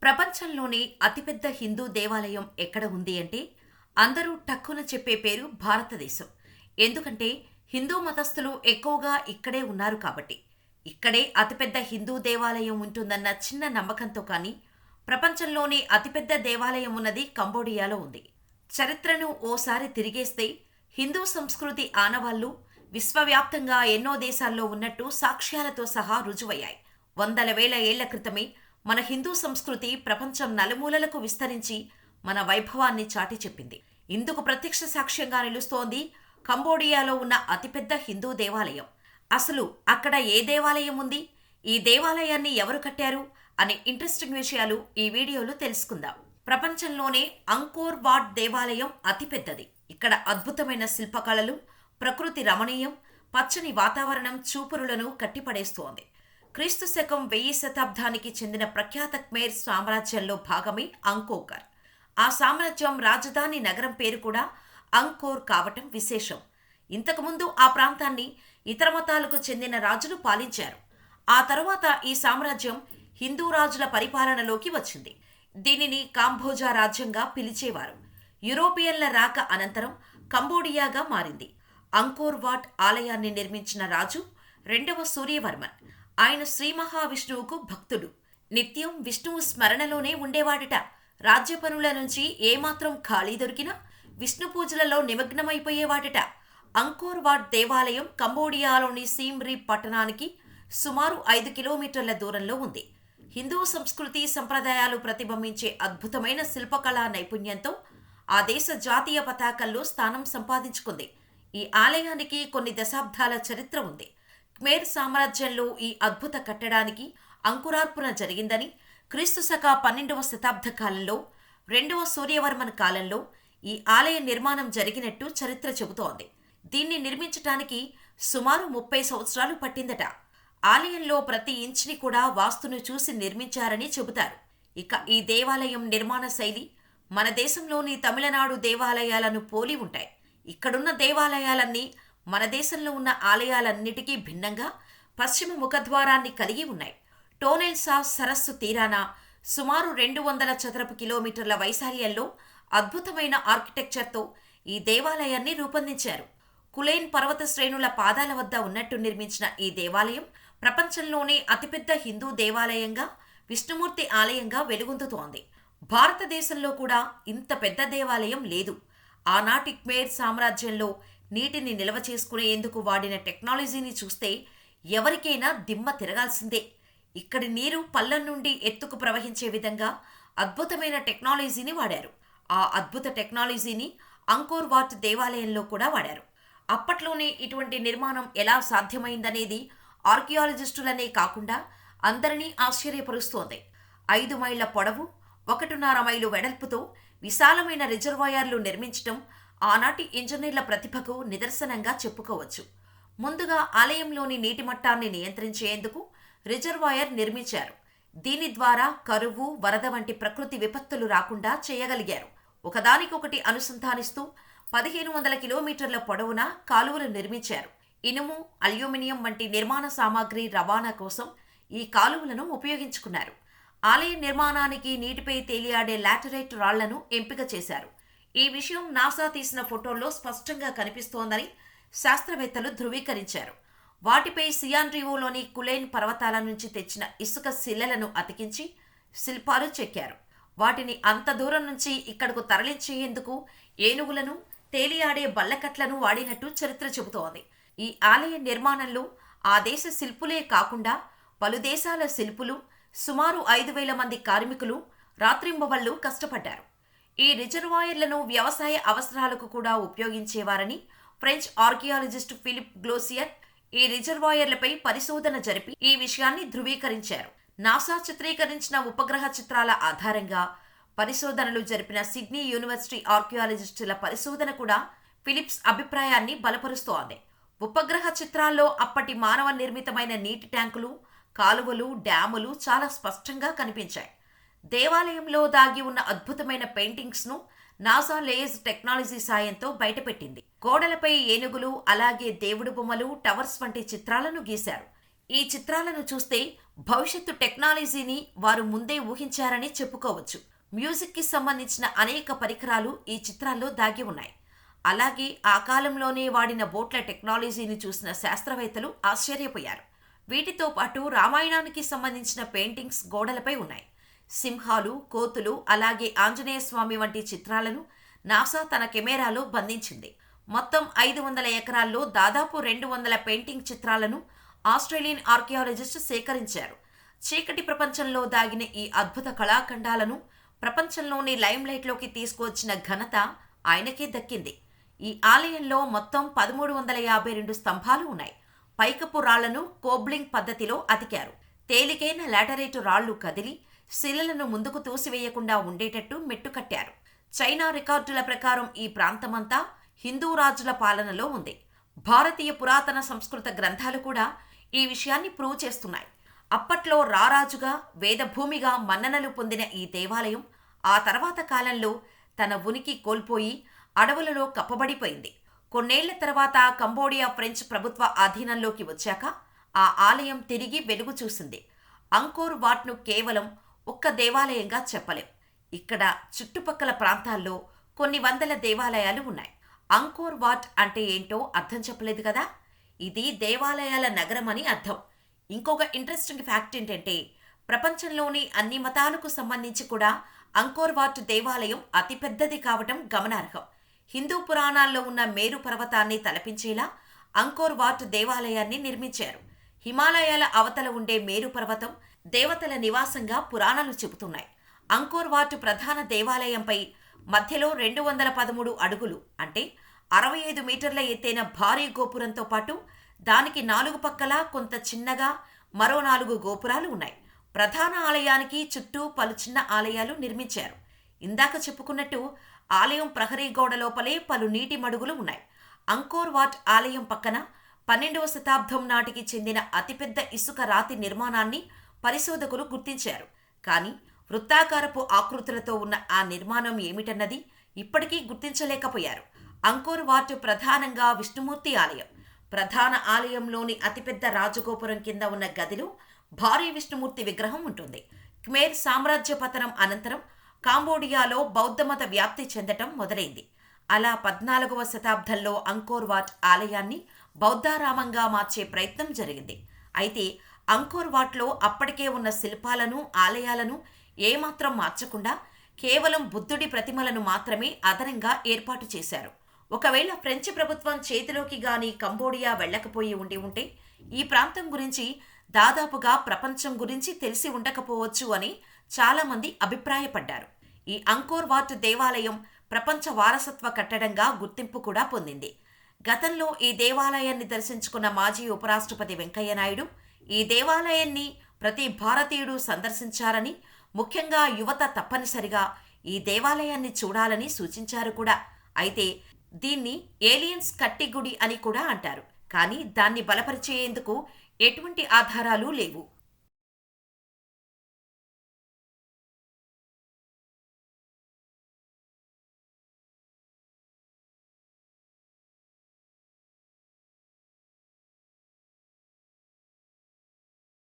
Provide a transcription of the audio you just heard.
ప్రపంచంలోనే అతిపెద్ద హిందూ దేవాలయం ఎక్కడ ఉంది అంటే అందరూ టక్కున చెప్పే పేరు భారతదేశం. ఎందుకంటే హిందూ మతస్థులు ఎక్కువగా ఇక్కడే ఉన్నారు కాబట్టి. ఇక్కడే అతిపెద్ద హిందూ దేవాలయం ఉంటుందన్న చిన్న నమ్మకంతో కానీ ప్రపంచంలోనే అతిపెద్ద దేవాలయం ఉన్నది కంబోడియాలో ఉంది. చరిత్రను ఓసారి తిరిగేస్తే హిందూ సంస్కృతి ఆనవాళ్లు విశ్వవ్యాప్తంగా ఎన్నో దేశాల్లో ఉన్నట్టు సాక్ష్యాలతో సహా రుజువయ్యాయి. వందల వేల ఏళ్ల క్రితమే మన హిందూ సంస్కృతి ప్రపంచం నలుమూలలకు విస్తరించి మన వైభవాన్ని చాటి చెప్పింది. ఇందుకు ప్రత్యక్ష సాక్ష్యంగా నిలుస్తోంది కంబోడియాలో ఉన్న అతిపెద్ద హిందూ దేవాలయం. అసలు అక్కడ ఏ దేవాలయం ఉంది, ఈ దేవాలయాన్ని ఎవరు కట్టారు అనే ఇంట్రెస్టింగ్ విషయాలు ఈ వీడియోలో తెలుసుకుందాం. ప్రపంచంలోనే అంకోర్ వాట్ దేవాలయం అతిపెద్దది. ఇక్కడ అద్భుతమైన శిల్పకళలు, ప్రకృతి రమణీయం, పచ్చని వాతావరణం చూపురులను కట్టిపడేస్తోంది. క్రీస్తు శకం 1000 శతాబ్దానికి చెందిన ప్రఖ్యాత ఖమేర్ సామ్రాజ్యంలో భాగమే అంకోకర్. ఆ సామ్రాజ్యం రాజధాని నగరం పేరు కూడా అంకోర్ కావటం విశేషం. ఇంతకుముందు ఆ ప్రాంతాన్ని ఇతర మతాలకు చెందిన రాజులు పాలించారు. ఆ తరువాత ఈ సామ్రాజ్యం హిందూ రాజుల పరిపాలనలోకి వచ్చింది. దీనిని కాంబోజా రాజ్యంగా పిలిచేవారు. యూరోపియన్ల రాక అనంతరం కంబోడియాగా మారింది. అంకోర్ వాట్ ఆలయాన్ని నిర్మించిన రాజు 2వ సూర్యవర్మన్. ఆయన శ్రీ మహావిష్ణువుకు భక్తుడు. నిత్యం విష్ణువు స్మరణలోనే ఉండేవాడిట. రాజ్య పనుల నుంచి ఏమాత్రం ఖాళీ దొరికినా విష్ణు పూజలలో నిమగ్నమైపోయేవాడిట. అంకోర్ వాట్ దేవాలయం కంబోడియాలోని సీమ్ రీప్ పట్టణానికి సుమారు 5 కిలోమీటర్ల దూరంలో ఉంది. హిందూ సంస్కృతి సంప్రదాయాలు ప్రతిబింబించే అద్భుతమైన శిల్పకళా నైపుణ్యంతో ఆ దేశ జాతీయ పతాకంలో స్థానం సంపాదించుకుంది. ఈ ఆలయానికి కొన్ని దశాబ్దాల చరిత్ర ఉంది. ఖమేర్ సామ్రాజ్యంలో ఈ అద్భుత కట్టడానికి అంకురార్పణ జరిగిందని, క్రీస్తు శక 12వ శతాబ్ద కాలంలో 2వ సూర్యవర్మన్ కాలంలో ఈ ఆలయ నిర్మాణం జరిగినట్టు చరిత్ర చెబుతోంది. దీన్ని నిర్మించటానికి సుమారు 30 సంవత్సరాలు పట్టిందట. ఆలయంలో ప్రతి ఇంచ్ని కూడా వాస్తును చూసి నిర్మించారని చెబుతారు. ఇక ఈ దేవాలయం నిర్మాణ శైలి మన దేశంలోని తమిళనాడు దేవాలయాలను పోలి ఉంటాయి. ఇక్కడున్న దేవాలయాలన్నీ మన దేశంలో ఉన్న ఆలయాలన్నిటికీ భిన్నంగా పశ్చిమ ముఖద్వారాన్ని కలిగి ఉన్నాయి. టోనెల్ సాస్ సరస్సు తీరాన సుమారు 200 చదరపు కిలోమీటర్ల వైశాల్యంలో అద్భుతమైన ఆర్కిటెక్చర్తో ఈ దేవాలయాన్ని రూపొందించారు. కులేన్ పర్వత శ్రేణుల పాదాల వద్ద ఉన్నట్టు నిర్మించిన ఈ దేవాలయం ప్రపంచంలోనే అతిపెద్ద హిందూ దేవాలయంగా, విష్ణుమూర్తి ఆలయంగా వెలుగొందుతోంది. భారతదేశంలో కూడా ఇంత పెద్ద దేవాలయం లేదు. ఆనాటి ఖమేర్ సామ్రాజ్యంలో నీటిని నిల్వ చేసుకునేందుకు వాడిన టెక్నాలజీని చూస్తే ఎవరికైనా దిమ్మ తిరగాల్సిందే. ఇక్కడి నీరు పళ్ళ నుండి ఎత్తుకు ప్రవహించే విధంగా అద్భుతమైన టెక్నాలజీని వాడారు. ఆ అద్భుత టెక్నాలజీని అంకోర్ వాట్ దేవాలయంలో కూడా వాడారు. అప్పట్లోనే ఇటువంటి నిర్మాణం ఎలా సాధ్యమైందనేది ఆర్కియాలజిస్టులనే కాకుండా అందరినీ ఆశ్చర్యపరుస్తోంది. 5 మైళ్ల పొడవు, 1.5 మైలు వెడల్పుతో విశాలమైన రిజర్వాయర్లు నిర్మించటం ఆనాటి ఇంజనీర్ల ప్రతిభకు నిదర్శనంగా చెప్పుకోవచ్చు. ముందుగా ఆలయంలోని నీటి మట్టాన్ని నియంత్రించేందుకు రిజర్వాయర్ నిర్మించారు. దీని ద్వారా కరువు, వరద వంటి ప్రకృతి విపత్తులు రాకుండా చేయగలిగారు. ఒకదానికొకటి అనుసంధానిస్తూ 1500 కిలోమీటర్ల పొడవున కాలువలు నిర్మించారు. ఇనుము, అల్యూమినియం వంటి నిర్మాణ సామాగ్రి రవాణా కోసం ఈ కాలువలను ఉపయోగించుకున్నారు. ఆలయ నిర్మాణానికి నీటిపై తేలియాడే లాటరైట్ రాళ్లను ఎంపిక చేశారు. ఈ విషయం నాసా తీసిన ఫోటోల్లో స్పష్టంగా కనిపిస్తోందని శాస్త్రవేత్తలు ధృవీకరించారు. వాటిపై సియాన్ రివోలోని కులేన్ పర్వతాల నుంచి తెచ్చిన ఇసుక శిలలను అతికించి శిల్పాలు చెక్కారు. వాటిని అంత దూరం నుంచి ఇక్కడకు తరలించేందుకు ఏనుగులను, తేలియాడే బల్లకట్లను వాడినట్టు చరిత్ర చెబుతోంది. ఈ ఆలయ నిర్మాణంలో ఆ దేశ శిల్పులే కాకుండా పలు దేశాల శిల్పులు, సుమారు 5,000 మంది కార్మికులు రాత్రింబవళ్లు కష్టపడ్డారు. ఈ రిజర్వాయర్లను వ్యవసాయ అవసరాలకు కూడా ఉపయోగించేవారని ఫ్రెంచ్ ఆర్కియాలజిస్ట్ ఫిలిప్ గ్లోసియర్ ఈ రిజర్వాయర్లపై పరిశోధన జరిపి ఈ విషయాన్ని ధృవీకరించారు. నాసా చిత్రీకరించిన ఉపగ్రహ చిత్రాల ఆధారంగా పరిశోధనలు జరిపిన సిడ్నీ యూనివర్సిటీ ఆర్కియాలజిస్టుల పరిశోధన కూడా ఫిలిప్స్ అభిప్రాయాన్ని బలపరుస్తోంది. ఉపగ్రహ చిత్రాల్లో అప్పటి మానవ నిర్మితమైన నీటి ట్యాంకులు, కాలువలు, డ్యాములు చాలా స్పష్టంగా కనిపించాయి. దేవాలయంలో దాగి ఉన్న అద్భుతమైన పెయింటింగ్స్ను నాసా లేజ్ టెక్నాలజీ సాయంతో బయటపెట్టింది. గోడలపై ఏనుగులు, అలాగే దేవుడు బొమ్మలు, టవర్స్ వంటి చిత్రాలను గీశారు. ఈ చిత్రాలను చూస్తే భవిష్యత్తు టెక్నాలజీని వారు ముందే ఊహించారని చెప్పుకోవచ్చు. మ్యూజిక్కి సంబంధించిన అనేక పరికరాలు ఈ చిత్రాల్లో దాగి ఉన్నాయి. అలాగే ఆ కాలంలోనే వాడిన బోట్ల టెక్నాలజీని చూసిన శాస్త్రవేత్తలు ఆశ్చర్యపోయారు. వీటితో పాటు రామాయణానికి సంబంధించిన పెయింటింగ్స్ గోడలపై ఉన్నాయి. సింహాలు, కోతులు, అలాగే ఆంజనేయ స్వామి వంటి చిత్రాలను నాసా తన కెమెరాలో బంధించింది. మొత్తం 500 ఎకరాల్లో దాదాపు 200 పెయింటింగ్ చిత్రాలను ఆస్ట్రేలియన్ ఆర్కియాలజిస్టు సేకరించారు. చీకటి ప్రపంచంలో దాగిన ఈ అద్భుత కళాఖండాలను ప్రపంచంలోని లైమ్లైట్లోకి తీసుకువచ్చిన ఘనత ఆయనకే దక్కింది. ఈ ఆలయంలో మొత్తం 1352 స్తంభాలు ఉన్నాయి. పైకప్పు రాళ్లను కోబ్లింగ్ పద్ధతిలో అతికారు. తేలికైన లాటరైటు రాళ్లు కదిలి శిలలను ముందుకు తోసివేయకుండా ఉండేటట్టు మెట్టుకట్టారు. చైనా రికార్డుల ప్రకారం ఈ ప్రాంతమంతా హిందూ రాజుల పాలనలో ఉంది. భారతీయ పురాతన సంస్కృత గ్రంథాలు కూడా ఈ విషయాన్ని ప్రూవ్ చేస్తున్నాయి. అప్పట్లో రారాజుగా, వేదభూమిగా మన్ననలు పొందిన ఈ దేవాలయం ఆ తర్వాత కాలంలో తన ఉనికి కోల్పోయి అడవులలో కప్పబడిపోయింది. కొన్నేళ్ల తర్వాత కంబోడియా ఫ్రెంచ్ ప్రభుత్వ ఆధీనంలోకి వచ్చాక ఆ ఆలయం తిరిగి వెలుగు చూసింది. అంకోర్ వాట్ను కేవలం ఒక్క దేవాలయంగా చెప్పలేం. ఇక్కడ చుట్టుపక్కల ప్రాంతాల్లో కొన్ని వందల దేవాలయాలు ఉన్నాయి. అంకోర్ వాట్ అంటే ఏంటో అర్థం చెప్పలేదు కదా. ఇది దేవాలయాల నగరం అని అర్థం. ఇంకొక ఇంట్రెస్టింగ్ ఫ్యాక్ట్ ఏంటంటే ప్రపంచంలోని అన్ని మతాలకు సంబంధించి కూడా అంకోర్ వాట్ దేవాలయం అతిపెద్దది కావటం గమనార్హం. హిందూ పురాణాల్లో ఉన్న మేరు పర్వతాన్ని తలపించేలా అంకోర్ వాట్ దేవాలయాన్ని నిర్మించారు. హిమాలయాల అవతల ఉండే మేరు పర్వతం దేవతల నివాసంగా పురాణాలు చెబుతున్నాయి. అంకోర్ వాట్ ప్రధాన దేవాలయంపై మధ్యలో 213 అడుగులు అంటే 65 మీటర్ల ఎత్తైన భారీ గోపురంతో పాటు దానికి 4 పక్కలా కొంత చిన్నగా మరో 4 గోపురాలు ఉన్నాయి. ప్రధాన ఆలయానికి చుట్టూ పలు చిన్న ఆలయాలు నిర్మించారు. ఇందాక చెప్పుకున్నట్టు ఆలయం ప్రహరీ గోడ లోపలే పలు నీటి మడుగులు ఉన్నాయి. అంకోర్ వాట్ ఆలయం పక్కన 12వ శతాబ్దం నాటికి చెందిన అతిపెద్ద ఇసుక రాతి నిర్మాణాన్ని పరిశోధకులు గుర్తించారు. కానీ వృత్తాకారపు ఆకృతులతో ఉన్న ఆ నిర్మాణం ఏమిటన్నది ఇప్పటికీ గుర్తించలేకపోయారు. అంకోర్ వాట్ ప్రధానంగా విష్ణుమూర్తి ఆలయం. ప్రధాన ఆలయంలోని అతిపెద్ద రాజగోపురం కింద ఉన్న గదిలో భారీ విష్ణుమూర్తి విగ్రహం ఉంటుంది. ఖమేర్ సామ్రాజ్య పతనం అనంతరం కాంబోడియాలో బౌద్ధమత వ్యాప్తి చెందటం మొదలైంది. అలా 14వ శతాబ్దంలో అంకోర్ వాట్ ఆలయాన్ని బౌద్ధారామంగా మార్చే ప్రయత్నం జరిగింది. అయితే అంకోర్ వాట్లో అప్పటికే ఉన్న శిల్పాలను, ఆలయాలను ఏమాత్రం మార్చకుండా కేవలం బుద్ధుడి ప్రతిమలను మాత్రమే అదనంగా ఏర్పాటు చేశారు. ఒకవేళ ఫ్రెంచ్ ప్రభుత్వం చేతిలోకి గాని కంబోడియా వెళ్లకపోయి ఉంటే ఈ ప్రాంతం గురించి దాదాపుగా ప్రపంచం గురించి తెలిసి ఉండకపోవచ్చు అని చాలామంది అభిప్రాయపడ్డారు. ఈ అంకోర్ వాట్ దేవాలయం ప్రపంచ వారసత్వ కట్టడంగా గుర్తింపు కూడా పొందింది. గతంలో ఈ దేవాలయాన్ని దర్శించుకున్న మాజీ ఉపరాష్ట్రపతి వెంకయ్య నాయుడు ఈ దేవాలయాన్ని ప్రతి భారతీయుడు సందర్శించారని, ముఖ్యంగా యువత తప్పనిసరిగా ఈ దేవాలయాన్ని చూడాలని సూచించారు కూడా. అయితే దీన్ని ఏలియన్స్ కట్టి గుడి అని కూడా అంటారు. కానీ దాన్ని బలపరిచేందుకు ఎటువంటి ఆధారాలు లేవు.